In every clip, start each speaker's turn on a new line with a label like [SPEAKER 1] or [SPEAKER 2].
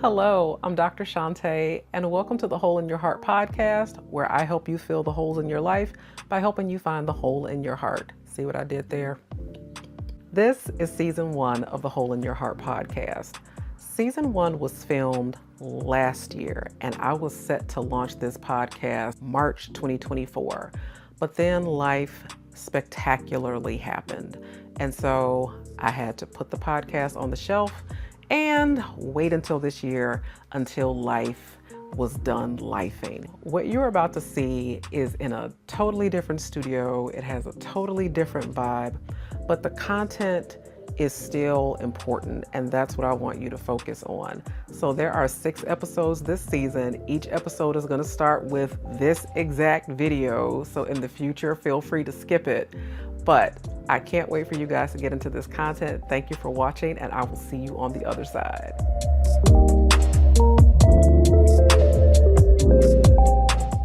[SPEAKER 1] Hello, I'm Dr. Shante, and welcome to the Hole in Your Heart podcast, where I help you fill the holes in your life by helping you find the hole in your heart. See what I did there? This is season 1 of the Hole in Your Heart podcast. Season 1 was filmed last year, and I was set to launch this podcast March 2024. But then life spectacularly happened. And so I had to put the podcast on the shelf and wait until this year until life was done lifing. What you're about to see is in a totally different studio. It has a totally different vibe, but the content is still important, and that's what I want you to focus on. So there are 6 episodes this season. Each episode is going to start with this exact video. So in the future, feel free to skip it. But I can't wait for you guys to get into this content. Thank you for watching, and I will see you on the other side.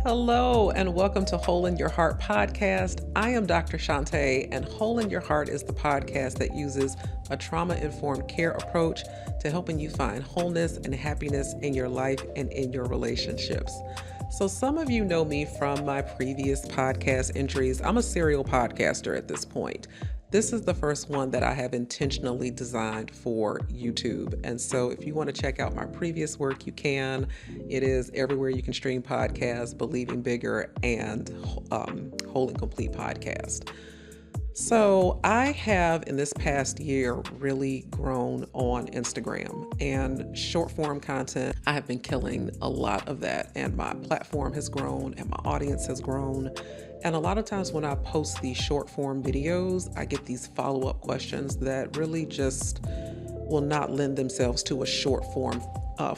[SPEAKER 1] Hello, and welcome to Hole in Your Heart podcast. I am Dr. Shante, and Hole in Your Heart is the podcast that uses a trauma-informed care approach to helping you find wholeness and happiness in your life and in your relationships. So some of you know me from my previous podcast entries. I'm a serial podcaster at this point. This is the first one that I have intentionally designed for YouTube. And so if you want to check out my previous work, you can. It is everywhere you can stream podcasts, Believing Bigger and Whole and Complete Podcast. So I have in this past year really grown on Instagram and short form content. I have been killing a lot of that, and my platform has grown and my audience has grown. And a lot of times when I post these short form videos, I get these follow-up questions that really just will not lend themselves to a short form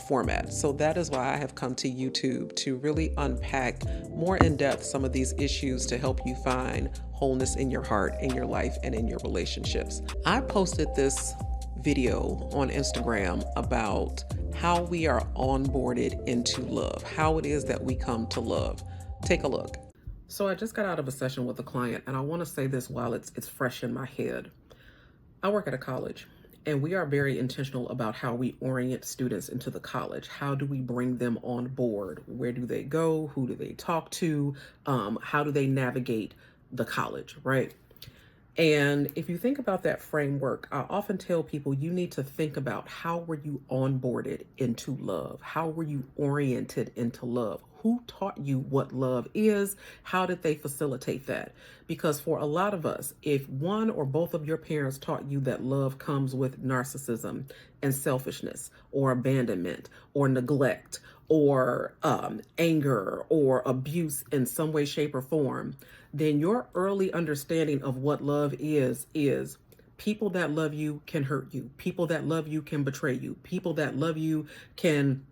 [SPEAKER 1] format. So that is why I have come to YouTube to really unpack more in depth some of these issues to help you find wholeness in your heart, in your life, and in your relationships. I posted this video on Instagram about how we are onboarded into love, how it is that we come to love. Take a look. So I just got out of a session with a client, and I want to say this while it's fresh in my head. I work at a college, and we are very intentional about how we orient students into the college. How do we bring them on board? Where do they go? Who do they talk to? How do they navigate the college, right? And if you think about that framework, I often tell people you need to think about how were you onboarded into love? How were you oriented into love? Who taught you what love is? How did they facilitate that? Because for a lot of us, if one or both of your parents taught you that love comes with narcissism and selfishness or abandonment or neglect or anger or abuse in some way, shape, or form, then your early understanding of what love is people that love you can hurt you. People that love you can betray you. People that love you can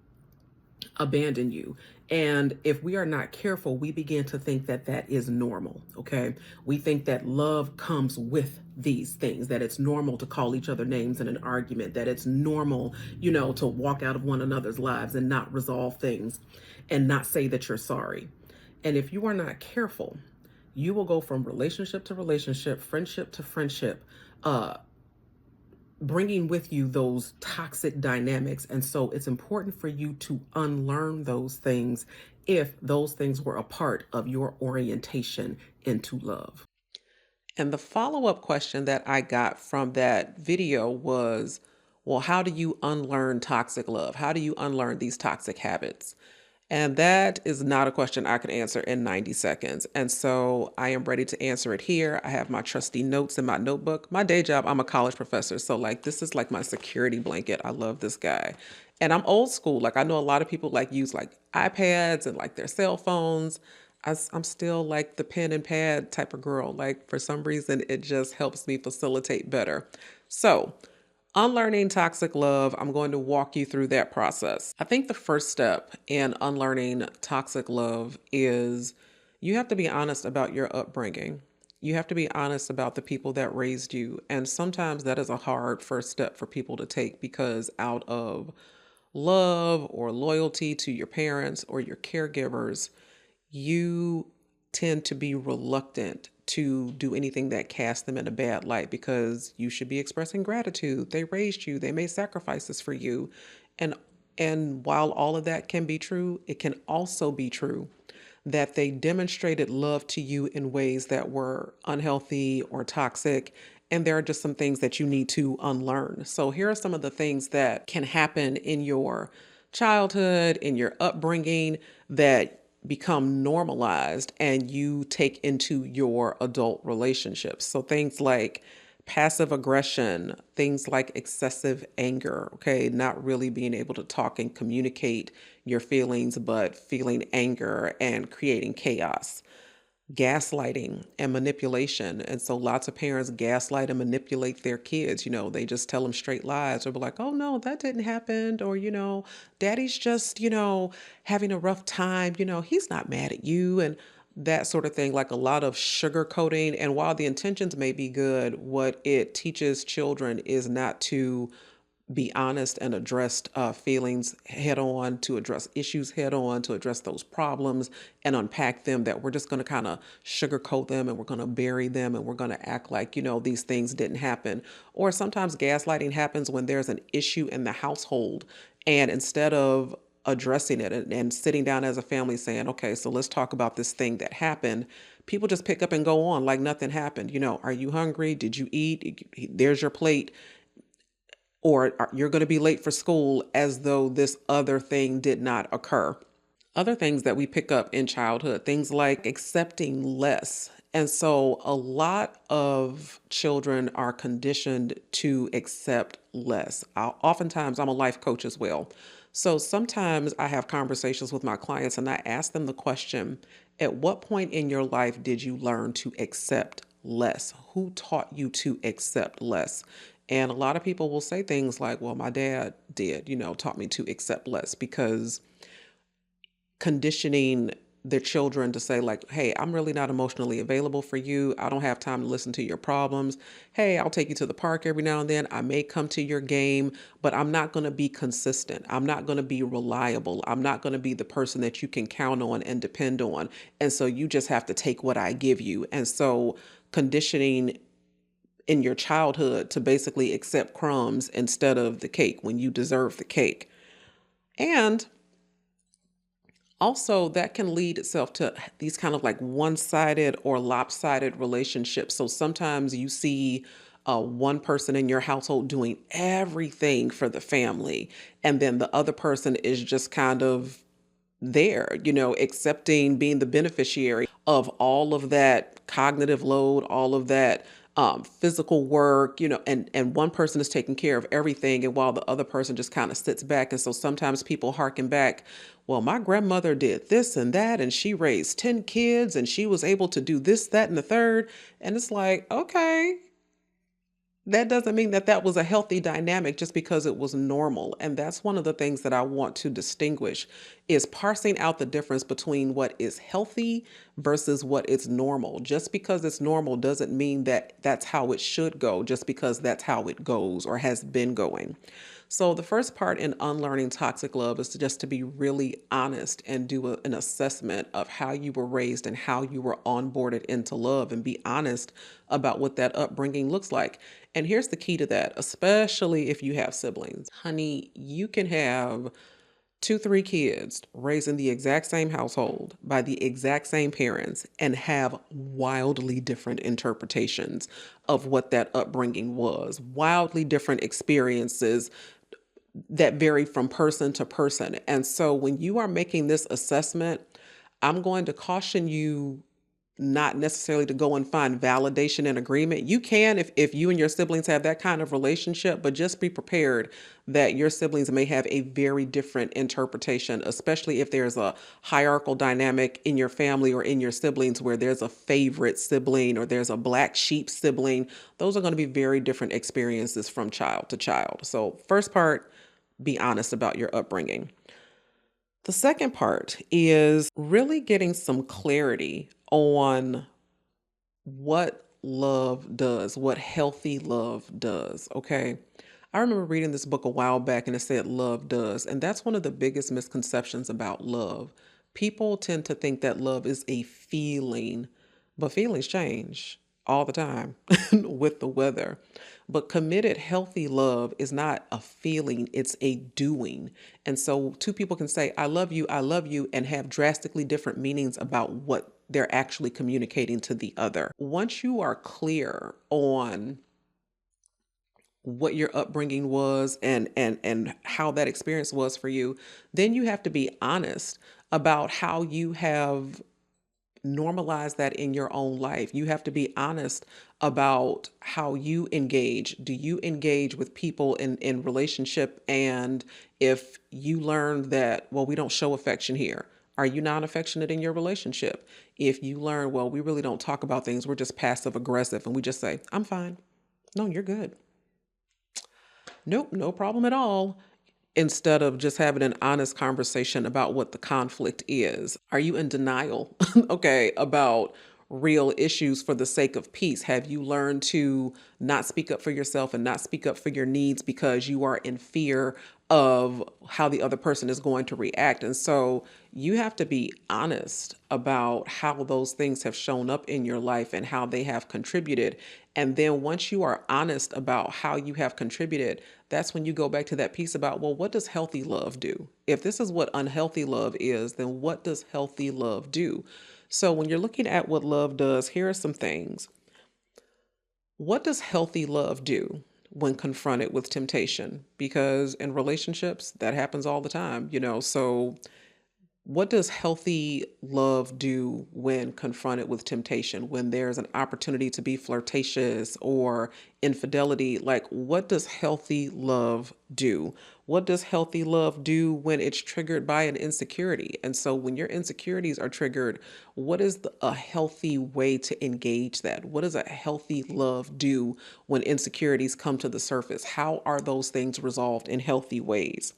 [SPEAKER 1] abandon you. And if we are not careful, we begin to think that that is normal, okay? We think that love comes with these things, that it's normal to call each other names in an argument, that it's normal, to walk out of one another's lives and not resolve things and not say that you're sorry. And if you are not careful, you will go from relationship to relationship, friendship to friendship, bringing with you those toxic dynamics. And so it's important for you to unlearn those things if those things were a part of your orientation into love. And the follow-up question that I got from that video was, well, how do you unlearn toxic love? How do you unlearn these toxic habits? And that is not a question I can answer in 90 seconds. And so I am ready to answer it here. I have my trusty notes in my notebook. My day job, I'm a college professor. So this is like my security blanket. I love this guy. And I'm old school. I know a lot of people use iPads and their cell phones. I'm still the pen and pad type of girl. For some reason, it just helps me facilitate better. So unlearning toxic love, I'm going to walk you through that process. I think the first step in unlearning toxic love is you have to be honest about your upbringing. You have to be honest about the people that raised you. And sometimes that is a hard first step for people to take because out of love or loyalty to your parents or your caregivers, you tend to be reluctant to do anything that casts them in a bad light, because you should be expressing gratitude. They raised you, they made sacrifices for you. And while all of that can be true, it can also be true that they demonstrated love to you in ways that were unhealthy or toxic. And there are just some things that you need to unlearn. So here are some of the things that can happen in your childhood, in your upbringing, that become normalized and you take into your adult relationships. So things like passive aggression, things like excessive anger, okay, not really being able to talk and communicate your feelings, but feeling anger and creating chaos. Gaslighting and manipulation. And so lots of parents gaslight and manipulate their kids. They just tell them straight lies, or be like, oh no, that didn't happen. Or, daddy's just, having a rough time. He's not mad at you. And that sort of thing, like a lot of sugarcoating. And while the intentions may be good, what it teaches children is not to be honest and address feelings head on, to address issues head on, to address those problems and unpack them, that we're just going to kind of sugarcoat them and we're going to bury them and we're going to act like, these things didn't happen. Or sometimes gaslighting happens when there's an issue in the household, and instead of addressing it and sitting down as a family saying, okay, so let's talk about this thing that happened, people just pick up and go on like nothing happened. Are you hungry? Did you eat? There's your plate. Or you're going to be late for school, as though this other thing did not occur. Other things that we pick up in childhood, things like accepting less. And so a lot of children are conditioned to accept less. Oftentimes, I'm a life coach as well. So sometimes I have conversations with my clients and I ask them the question, at what point in your life did you learn to accept less? Who taught you to accept less? And a lot of people will say things like, well, my dad did, taught me to accept less, because conditioning their children to say like, hey, I'm really not emotionally available for you. I don't have time to listen to your problems. Hey, I'll take you to the park every now and then. I may come to your game, but I'm not going to be consistent. I'm not going to be reliable. I'm not going to be the person that you can count on and depend on. And so you just have to take what I give you. And so conditioning in your childhood to basically accept crumbs instead of the cake when you deserve the cake. And also that can lead itself to these kind of like one-sided or lopsided relationships. So sometimes you see one person in your household doing everything for the family, and then the other person is just kind of there, accepting being the beneficiary of all of that cognitive load, all of that physical work, and one person is taking care of everything, and while the other person just kind of sits back. And so sometimes people harken back, well, my grandmother did this and that, and she raised 10 kids, and she was able to do this, that, and the third. And it's like, okay, that doesn't mean that that was a healthy dynamic just because it was normal. And that's one of the things that I want to distinguish, is parsing out the difference between what is healthy versus what is normal. Just because it's normal doesn't mean that that's how it should go, just because that's how it goes or has been going. So the first part in unlearning toxic love is just to be really honest and do an assessment of how you were raised and how you were onboarded into love, and be honest about what that upbringing looks like. And here's the key to that, especially if you have siblings. Honey, you can have 2, 3 kids raised in the exact same household by the exact same parents and have wildly different interpretations of what that upbringing was, wildly different experiences that vary from person to person. And so when you are making this assessment, I'm going to caution you not necessarily to go and find validation and agreement. You can if you and your siblings have that kind of relationship, but just be prepared that your siblings may have a very different interpretation, especially if there's a hierarchical dynamic in your family or in your siblings where there's a favorite sibling or there's a black sheep sibling. Those are going to be very different experiences from child to child. So first part, be honest about your upbringing. The second part is really getting some clarity on what love does, what healthy love does. Okay. I remember reading this book a while back and it said love does. And that's one of the biggest misconceptions about love. People tend to think that love is a feeling, But feelings change all the time with the weather. But committed, healthy love is not a feeling, it's a doing. And so two people can say, I love you, and have drastically different meanings about what they're actually communicating to the other. Once you are clear on what your upbringing was and how that experience was for you, then you have to be honest about how you have normalize that in your own life. You have to be honest about how you engage. Do you engage with people in relationship? And if you learn that, well, we don't show affection here, are you non-affectionate in your relationship? If you learn, well, we really don't talk about things, we're just passive aggressive and we just say, I'm fine. No, you're good. Nope, no problem at all. Instead of just having an honest conversation about what the conflict is. Are you in denial, okay, about real issues for the sake of peace? Have you learned to not speak up for yourself and not speak up for your needs because you are in fear of how the other person is going to react? And so you have to be honest about how those things have shown up in your life and how they have contributed. And then once you are honest about how you have contributed, that's when you go back to that piece about, well, what does healthy love do? If this is what unhealthy love is, then what does healthy love do? So when you're looking at what love does, here are some things. What does healthy love do when confronted with temptation? Because in relationships, that happens all the time, so what does healthy love do when confronted with temptation? When there's an opportunity to be flirtatious or infidelity, like what does healthy love do? What does healthy love do when it's triggered by an insecurity? And so when your insecurities are triggered, what is a healthy way to engage that? What does a healthy love do when insecurities come to the surface? How are those things resolved in healthy ways?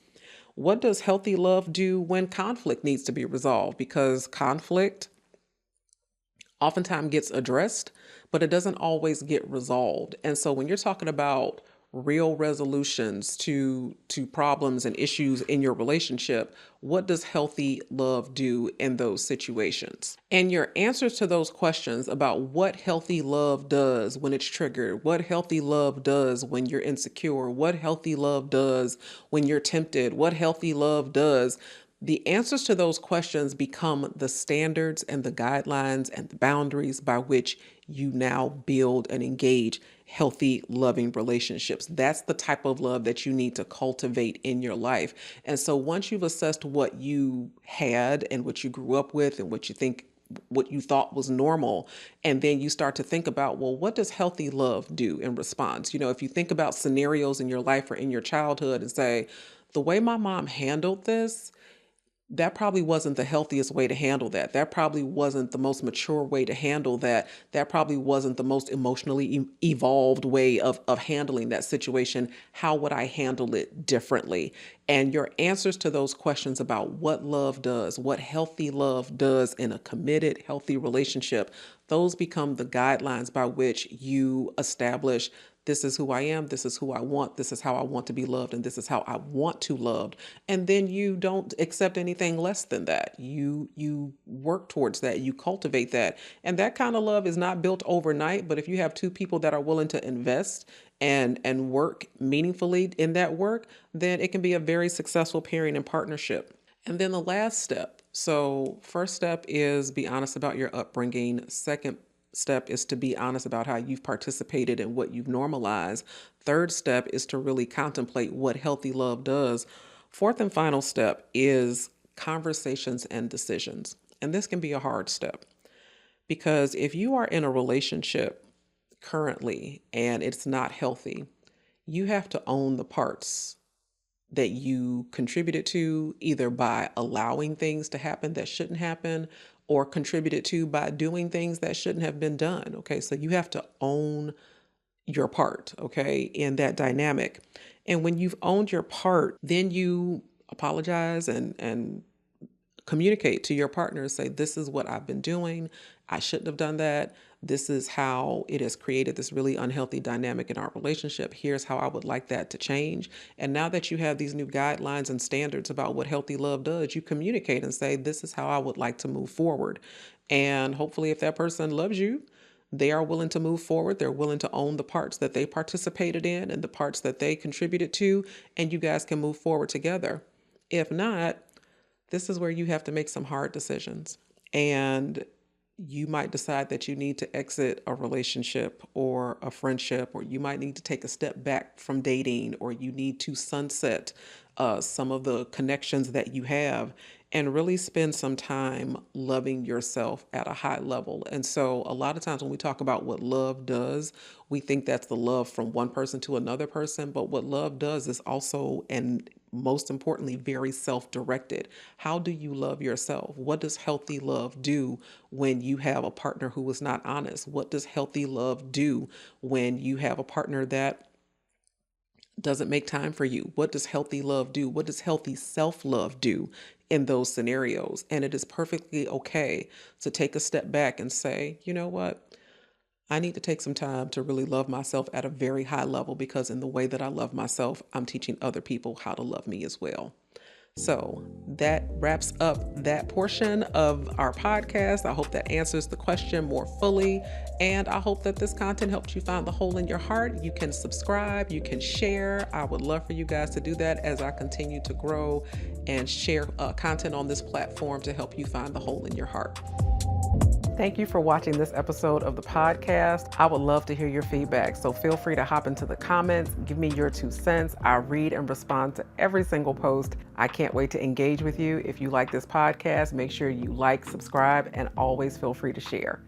[SPEAKER 1] What does healthy love do when conflict needs to be resolved? Because conflict oftentimes gets addressed, but it doesn't always get resolved. And so when you're talking about real resolutions to problems and issues in your relationship, what does healthy love do in those situations? And your answers to those questions about what healthy love does when it's triggered, what healthy love does when you're insecure, what healthy love does when you're tempted, what healthy love does, the answers to those questions become the standards and the guidelines and the boundaries by which you now build and engage healthy, loving relationships. That's the type of love that you need to cultivate in your life. And so once you've assessed what you had and what you grew up with and what you thought was normal, and then you start to think about, well, what does healthy love do in response? If you think about scenarios in your life or in your childhood and say, the way my mom handled this, that probably wasn't the healthiest way to handle that. That probably wasn't the most mature way to handle that. That probably wasn't the most emotionally evolved way of handling that situation. How would I handle it differently? And your answers to those questions about what love does, what healthy love does in a committed, healthy relationship, those become the guidelines by which you establish, this is who I am, this is who I want, this is how I want to be loved, and this is how I want to loved. And then you don't accept anything less than that. You work towards that, you cultivate that. And that kind of love is not built overnight, but if you have two people that are willing to invest and work meaningfully in that work, then it can be a very successful pairing and partnership. And then the last step. So first step is be honest about your upbringing. Second step is to be honest about how you've participated and what you've normalized. Third step is to really contemplate what healthy love does. Fourth and final step is conversations and decisions. And this can be a hard step because if you are in a relationship currently and it's not healthy, you have to own the parts that you contributed to, either by allowing things to happen that shouldn't happen or contributed to by doing things that shouldn't have been done. Okay, so you have to own your part, okay, in that dynamic. And when you've owned your part, then you apologize and communicate to your partner, say, this is what I've been doing. I shouldn't have done that. This is how it has created this really unhealthy dynamic in our relationship. Here's how I would like that to change. And now that you have these new guidelines and standards about what healthy love does, you communicate and say, this is how I would like to move forward. And hopefully if that person loves you, they are willing to move forward. They're willing to own the parts that they participated in and the parts that they contributed to, and you guys can move forward together. If not, this is where you have to make some hard decisions. And you might decide that you need to exit a relationship or a friendship, or you might need to take a step back from dating, or you need to sunset some of the connections that you have and really spend some time loving yourself at a high level. And so a lot of times when we talk about what love does, we think that's the love from one person to another person. But what love does is also, and most importantly, very self-directed. How do you love yourself? What does healthy love do when you have a partner who is not honest? What does healthy love do when you have a partner that doesn't make time for you? What does healthy love do? What does healthy self-love do in those scenarios? And it is perfectly okay to take a step back and say, you know what? I need to take some time to really love myself at a very high level, because in the way that I love myself, I'm teaching other people how to love me as well. So that wraps up that portion of our podcast. I hope that answers the question more fully. And I hope that this content helped you find the hole in your heart. You can subscribe, you can share. I would love for you guys to do that as I continue to grow and share content on this platform to help you find the hole in your heart. Thank you for watching this episode of the podcast. I would love to hear your feedback, so feel free to hop into the comments, give me your 2 cents. I read and respond to every single post. I can't wait to engage with you. If you like this podcast, make sure you like, subscribe, and always feel free to share.